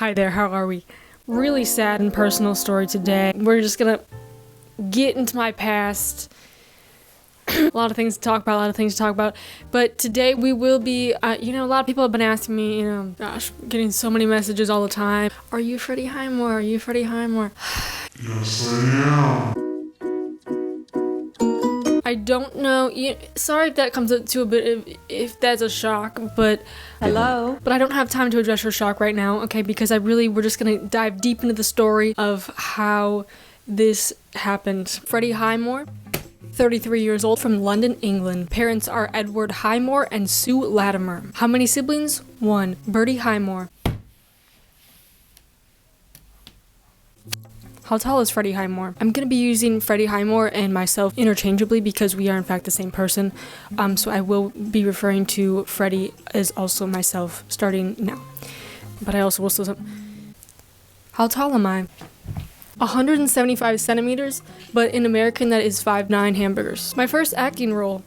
Hi there, how are we? Really sad and personal story today. We're just gonna get into my past. A lot of things to talk about, but today we will be, a lot of people have been asking me, getting so many messages all the time. Are you Freddie Highmore? Are you Freddie Highmore? Yes, I am. I don't know. Sorry if that comes to a bit, if that's a shock, but... Hello? But I don't have time to address your shock right now, okay? Because we're just gonna dive deep into the story of how this happened. Freddie Highmore, 33 years old, from London, England. Parents are Edward Highmore and Sue Latimer. How many siblings? 1. Bertie Highmore. How tall is Freddie Highmore? I'm going to be using Freddie Highmore and myself interchangeably because we are in fact the same person. So I will be referring to Freddie as also myself starting now. But I also will still... How tall am I? 175 centimeters, but in American that is 5'9" hamburgers. My first acting role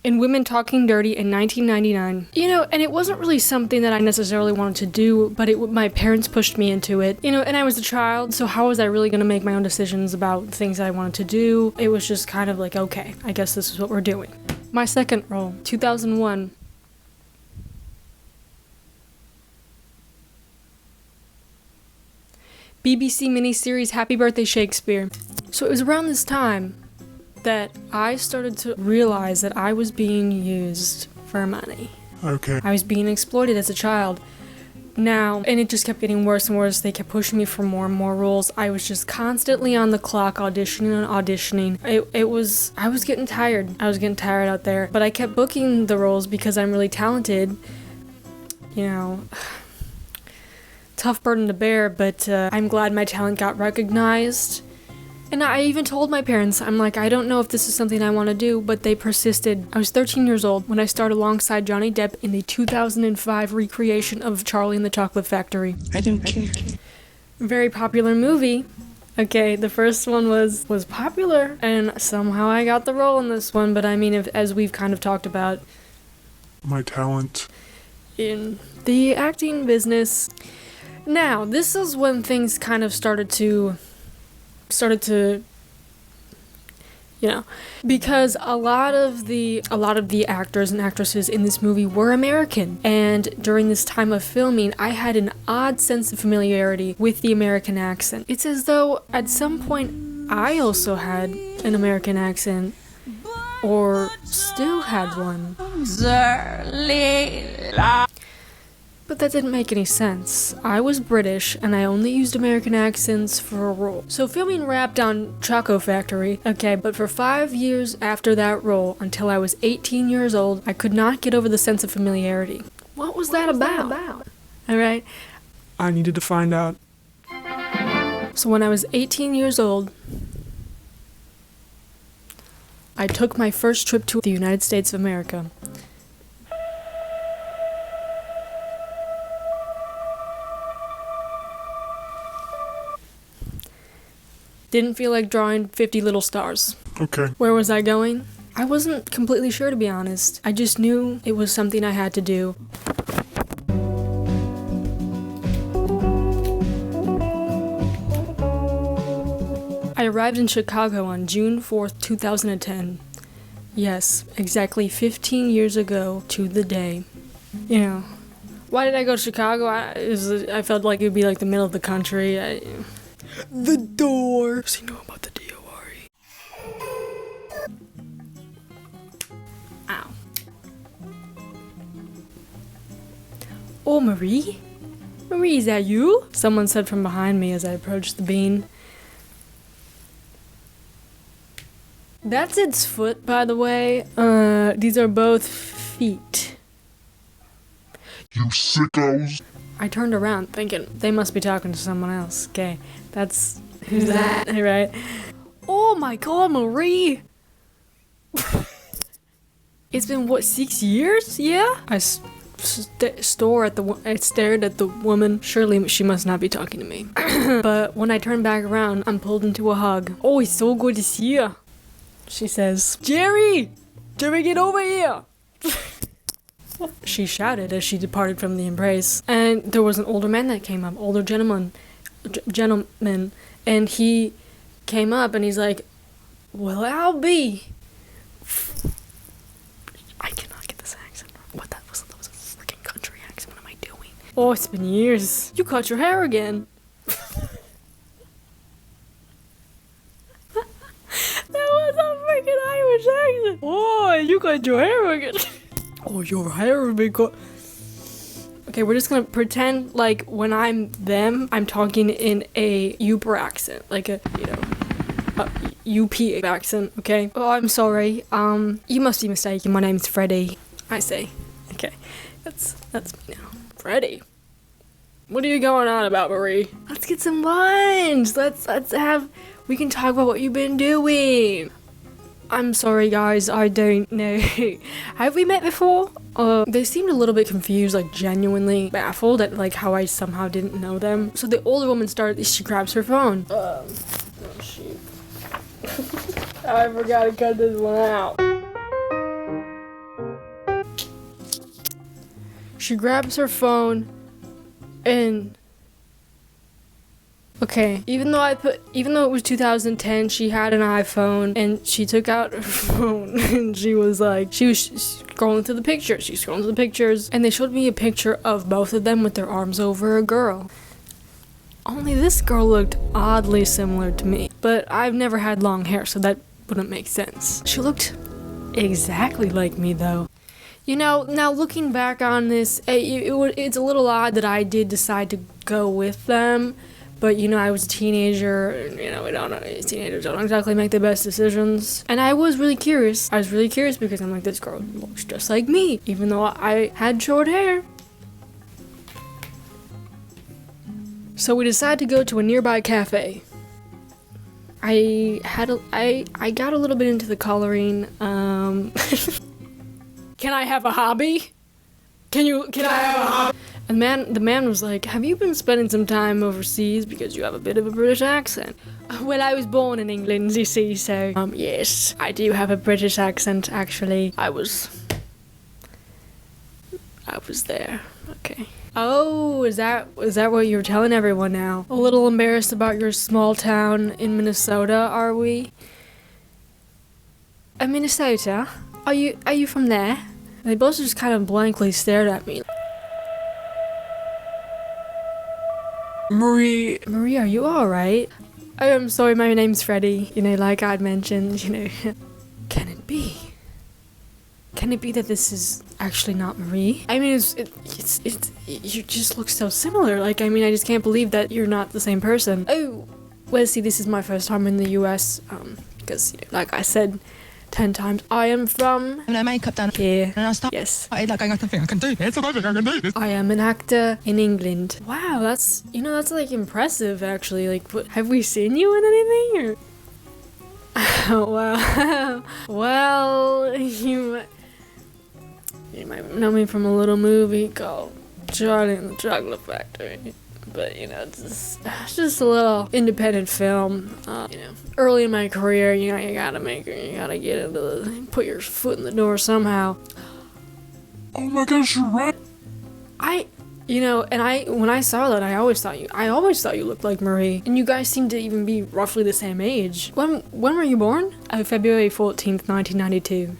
in Women Talking Dirty in 1999. And it wasn't really something that I necessarily wanted to do, but my parents pushed me into it. And I was a child, so how was I really going to make my own decisions about things that I wanted to do? It was just kind of like, okay, I guess this is what we're doing. My second role, 2001. BBC miniseries Happy Birthday Shakespeare. So it was around this time that I started to realize that I was being used for money. Okay. I was being exploited as a child. Now, and it just kept getting worse and worse. They kept pushing me for more and more roles. I was just constantly on the clock auditioning. I was getting tired. I was getting tired out there. But I kept booking the roles because I'm really talented. Tough burden to bear, but I'm glad my talent got recognized. And I even told my parents, I'm like, I don't know if this is something I want to do, but they persisted. I was 13 years old when I starred alongside Johnny Depp in the 2005 recreation of Charlie and the Chocolate Factory. I don't care. Very popular movie. Okay, the first one was popular, and somehow I got the role in this one, but I mean, as we've kind of talked about My talent. in the acting business. Now, this is when things kind of started to because a lot of the actors and actresses in this movie were American, and during this time of filming I had an odd sense of familiarity with the American accent. It's as though at some point I also had an American accent, or still had one. But that didn't make any sense. I was British, and I only used American accents for a role. So filming wrapped on Choco Factory, okay, but for 5 years after that role, until I was 18 years old, I could not get over the sense of familiarity. What was that about? Alright? I needed to find out. So when I was 18 years old, I took my first trip to the United States of America. Didn't feel like drawing 50 little stars. Okay. Where was I going? I wasn't completely sure, to be honest. I just knew it was something I had to do. I arrived in Chicago on June 4th, 2010. Yes, exactly 15 years ago to the day. Why did I go to Chicago? I felt like it would be like the middle of the country. The door. Does he know about the DORE? Ow. Oh, Marie? Marie, is that you? Someone said from behind me as I approached the bean. That's its foot, by the way. These are both feet. You sickos. I turned around thinking they must be talking to someone else. Okay, that's... Who's that? Right? Oh my god, Marie! It's been, 6 years? Yeah? I stared at the woman. Surely she must not be talking to me. But when I turned back around, I'm pulled into a hug. Oh, it's so good to see you. She says, Jerry, get over here! She shouted as she departed from the embrace. And there was an older man that came up, older gentleman, and he came up and he's like, well, I'll be. I cannot get this accent. What that was a freaking country accent. What am I doing? Oh, it's been years. You cut your hair again. That was a freaking Irish accent. Oh, you cut your hair again. Oh, your hair has been cut. Okay, we're just gonna pretend like when I'm them, I'm talking in a Uper accent, like a, UP accent, okay? Oh, I'm sorry. You must be mistaken. My name's Freddie. I say. Okay, that's me now. Freddie. What are you going on about, Marie? Let's get some lunch. We can talk about what you've been doing. I'm sorry, guys. I don't know. Have we met before? They seemed a little bit confused, like genuinely baffled at like how I somehow didn't know them. So the older woman she grabs her phone. Oh shoot. I forgot to cut this one out. She grabs her phone and okay, even though it was 2010, she had an iPhone and she took out her phone and she was scrolling through the pictures. She's scrolling through the pictures and they showed me a picture of both of them with their arms over a girl. Only this girl looked oddly similar to me, but I've never had long hair, so that wouldn't make sense. She looked exactly like me though. You know, now looking back on this, it's a little odd that I did decide to go with them. But, I was a teenager, and, we don't know, teenagers don't exactly make the best decisions. And I was really curious. I was really curious because I'm like, this girl looks just like me, even though I had short hair. So we decided to go to a nearby cafe. I got a little bit into the coloring. Can I have a hobby? Can I have a hobby? And the man was like, have you been spending some time overseas because you have a bit of a British accent? Well, I was born in England, you see, so, yes, I do have a British accent, actually. I was there, okay. Oh, is that what you're telling everyone now? A little embarrassed about your small town in Minnesota, are we? Minnesota? Are you from there? They both just kind of blankly stared at me. Marie, are you alright? I'm sorry, my name's Freddie. Like I'd mentioned, Can it be? Can it be that this is actually not Marie? I mean, you just look so similar. Like, I just can't believe that you're not the same person. Oh, well, see, this is my first time in the US, because, like I said 10 times, I am from here. Yes. I am an actor in England. Wow, that's like impressive, actually. Like, have we seen you in anything? Or? Well, you might know me from a little movie called Charlie and the Chocolate Factory. But, it's just a little independent film. Early in my career, you gotta put your foot in the door somehow. Oh my gosh, you're right. When I saw that, I always thought you looked like Marie. And you guys seem to even be roughly the same age. When were you born? February 14th, 1992.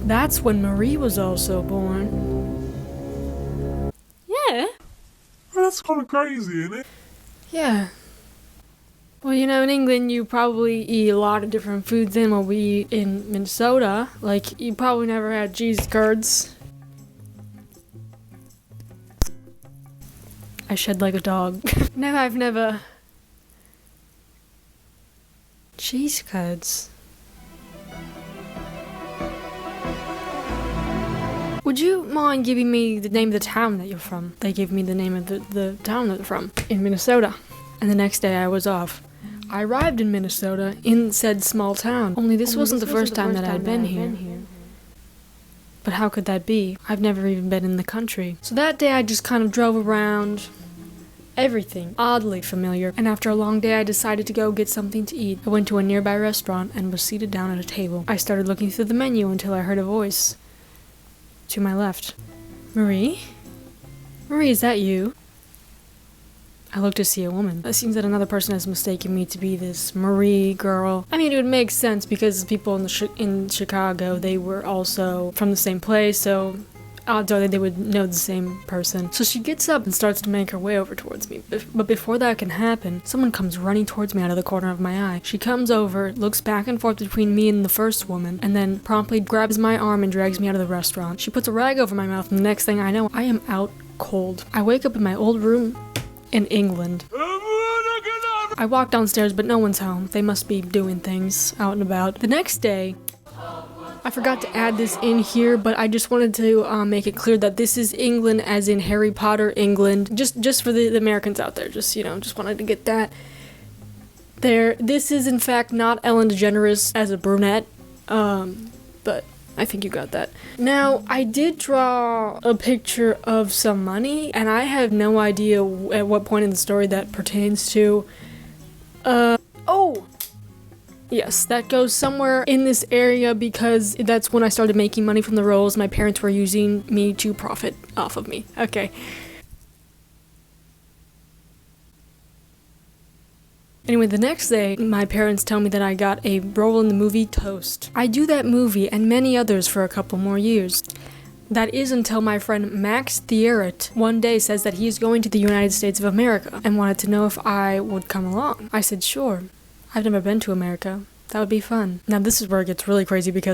That's when Marie was also born. Yeah. Well, that's kind of crazy, isn't it? Yeah. Well, in England, you probably eat a lot of different foods than what we eat in Minnesota. Like, you probably never had cheese curds. I shed like a dog. No, I've never. Cheese curds. Would you mind giving me the name of the town that you're from? They gave me the name of the town that they're from, in Minnesota. And the next day I was off. I arrived in Minnesota, in said small town. Only this wasn't the first time that I'd been here. But how could that be? I've never even been in the country. So that day I just kind of drove around, everything oddly familiar, and after a long day I decided to go get something to eat. I went to a nearby restaurant and was seated down at a table. I started looking through the menu until I heard a voice to my left. Marie? Marie, is that you? I looked to see a woman. It seems that another person has mistaken me to be this Marie girl. I mean, it would make sense because people in Chicago, they were also from the same place, so odds are that they would know the same person. So she gets up and starts to make her way over towards me. But before that can happen, someone comes running towards me out of the corner of my eye. She comes over, looks back and forth between me and the first woman, and then promptly grabs my arm and drags me out of the restaurant. She puts a rag over my mouth, and the next thing I know, I am out cold. I wake up in my old room in England. I walk downstairs, but no one's home. They must be doing things out and about. The next day, I forgot to add this in here, but I just wanted to make it clear that this is England as in Harry Potter England. Just for the Americans out there, just wanted to get that there. This is in fact not Ellen DeGeneres as a brunette, but I think you got that. Now, I did draw a picture of some money, and I have no idea at what point in the story that pertains to. Oh! Yes, that goes somewhere in this area because that's when I started making money from the roles. My parents were using me to profit off of me. Okay. Anyway, the next day, my parents tell me that I got a role in the movie Toast. I do that movie and many others for a couple more years. That is until my friend Max Thierret one day says that he is going to the United States of America and wanted to know if I would come along. I said, sure. I've never been to America. That would be fun. Now this is where it gets really crazy because